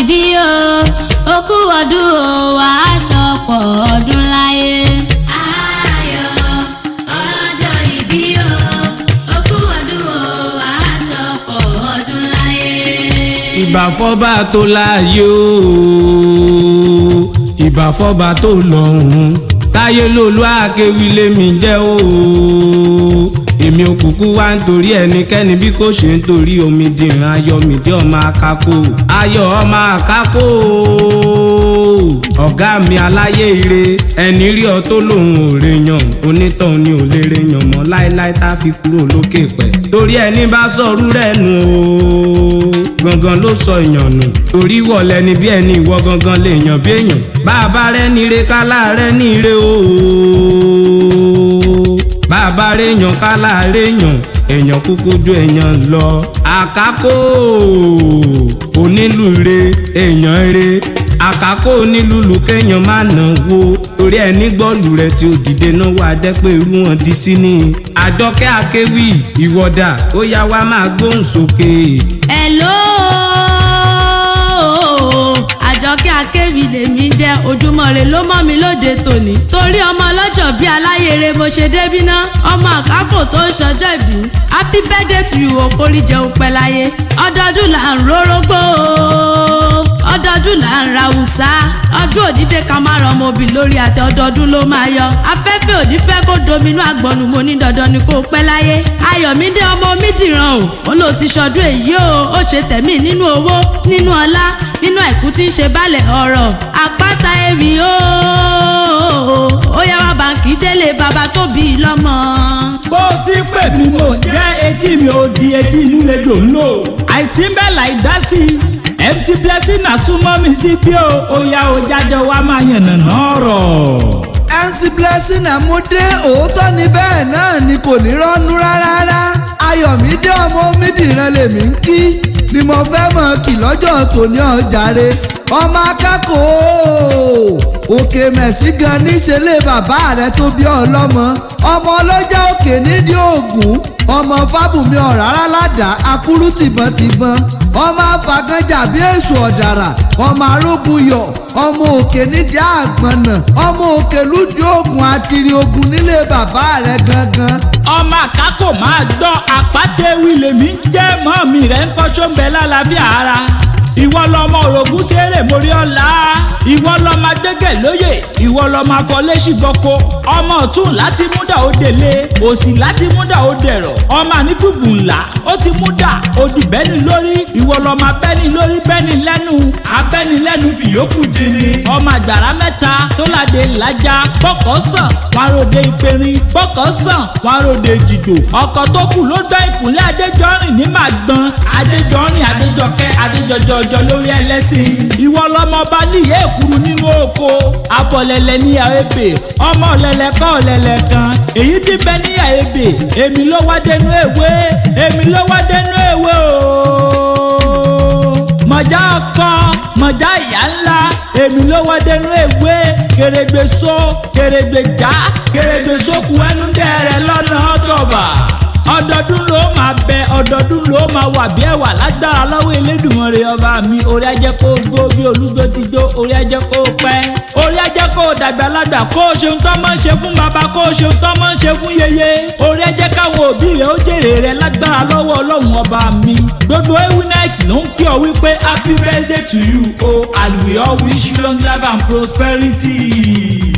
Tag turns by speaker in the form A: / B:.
A: ìbí o ó kú ọdún o wà á ṣọ̀pọ̀ ọdún láyé. Ayọ̀ ọlọ́jọ́ ìbí o ó kú ọdún o wà á ṣọ̀pọ̀ ọdún láyé.
B: Ìbà fọ́ba tó láàyè o ìbà fọ́ba tó lọ́run Táyélolú Akéwì lèmi jẹ́ o èmi òkùnkùn wá nítorí ẹnikẹ́ni bí kò ṣe nítorí Omidìran Ayọ̀mídé ọmọ Àkákò ayọ̀ ọmọ Àkákò ọ̀gá mi aláyé ire ẹni rí ọ tó lòun ò rè yàn onítàn ni ò lè rè yàn mọ́ láéláé tá fi kúrò lókè pẹ̀ torí ẹni bá sọ̀rú rẹ̀ nù o gangan ló sọ èèyàn nù torí wọ̀lẹ́ ni bí ẹni ìwọ gangan lè yàn bí èèyàn bàbá rẹ̀ ní ire kálá rẹ̀ ní ire o bàbá rẹ̀ yàn kálá rẹ̀ yàn èèyàn kúkú ju èèyàn lọ Àkákò onílù re èèyàn re Àkákò onílùlù kéèyàn má nà wó torí ẹni gbọ́lù rẹ̀ tí ó dìde náà wà dẹ́pẹ́ irú wọn di tí ní Àjọkẹ́ Akéwì ìwọ́dà ó yá wá máa gbóhùn sókè.
C: Hello Àjọkẹ́ Akéwì lèmi jẹ́ ojúmọ́ re ló mọ́ mi lóde tòní torí ọmọ ọlọ́jọ́ bí aláyèrè mo ṣe débí ná ọmọ Àkákò tó ń ṣọjọ́ ìbí happy birthday to you okòrí jẹun pẹ́ láyé ọdọọdún là ń rórógbó ọdọọdún là ń ra wùsá ọdún òdìdé ká má rán ọmọbì lórí àtẹ ọdọọdún ló máa yọ afẹ́fẹ́ òní fẹ́ kó dominú àgbọ̀nù mo ní dandan ni kó pẹ́ láyé Ayọ̀mídé ọmọ Omidìran ó lò ti ṣọdún èyí o ó ṣe tẹ̀mí nínú owó nínú ọlá nínú àìkú tí ń ṣe balẹ̀ ọ̀rọ̀ Apataewi ó yá wá báńkì délé bàbá tó bí i lọ́mọ.
D: bó ti pè mí mo jẹ́ etí mi ò di etí inú lejò ń lò àìsí bẹ́ẹ̀ láì dá sí i MC Blessing súnmọ́ mi sí bí ó yá o jájọ wá máa yànnàná ọ̀rọ̀.
E: MC Blessing mo dé òótọ́ ni bẹ́ẹ̀ náà ni kò ní rọ́nú rárá Ayọ̀mídé ọmọ Omidìran lèmi ń kí ni mo fẹ́ mọ̀ kí lọ́jọ́ tòní ọ̀jàre ọmọ Àkákò òkè mẹ̀sí gan níṣẹ́lẹ̀ bàbá rẹ̀ tó bí ọlọ́mọ ọmọ ọlọ́jà òkè nídìí Ògùn ọmọ Fábùnmi ọ̀rárá ládàá akúrú tìbọntìbọn ọmọ afagànjà bí èṣù ọ̀dàrà ọmọ aróguyọ̀ ọmọ òkè nídìí àgbọ̀nà ọmọ òkè lúdìí Ògùn àtìrì Ògùn nílé bàbá rẹ̀ gangan.
D: ọmọ Àkákò máa gbọ́ Apataewi lèmi ń jẹ́ mọ́mí rẹ̀ ń kọ́ sóńbẹ́ lálàáfíà ara ìwọ lọmọ orogún sẹ́rẹ̀ mórí ọ̀la ìwọ lọmọ adégẹ̀ lóye ìwọ lọmọ akọlẹ́sì gbọ́kọ ọmọ ọ̀tún láti múdà ó délé òsì láti múdà ó dẹ̀rọ̀ ọmọ àníkùbù ńlá ó ti múdà ó di bẹ́ni lórí ìwọ lọmọ abẹ́ni lórí bẹ́ni lẹ́nu abẹ́ni lẹ́nu fìyókù dìní ọmọ àgbàrá mẹ́ta tó ládé làjà bọ́kọ̀ sàn wàròdé ìpẹ̀rin bọ́kọ̀ sàn wàròdé jìgbò ọkọ̀ tó kù ló gbẹ́ ìkúnlẹ̀ adéjọ́rìn ní màgbọ́n adéjọ́rìn adéjọkẹ́ adéjọjọ ọjọ́ lórí ẹlẹ́sìn ìwọ lọmọ bá níyẹ èkúrú nínú oko abọ̀lẹ̀lẹ̀ ní àébè ọmọ ọ̀lẹ̀lẹ̀ kọ́ ọ̀lẹ̀lẹ̀ kan èyí tí bẹ ní àébè èmi ló wá dénú èwe èmi ló wá dénú èwe ooo mọ̀já ọkọ mọ̀já ìyá ńlá èmi ló wá dénú èwe kèrègbè so kèrègbè já kèrègbè sókù ẹnu dẹ̀rẹ̀ lọ́nà ọ̀tọ̀bà ọdọọdún ló máa bẹ ọdọọdún ló máa wà bí ẹwà lágbára lọ́wọ́ Elédùmarè ọba mi orí ajẹ́ kó gbó bí olúgbó ti jó orí ajẹ́ kó pẹ́ orí ajẹ́ kó dàgbà ládàá kó o ṣeun tó máa ń ṣe fún bàbá kó o ṣeun tó máa ń ṣe fún yeye orí ajẹ́ káwọn òbí rẹ̀ ó jèrè rẹ̀ lágbára lọ́wọ́ Ọlọ́run ọba mi gbogbo EWI night ló ń kí ọ wípé happy birthday to you and we all wish you long life and prosperity.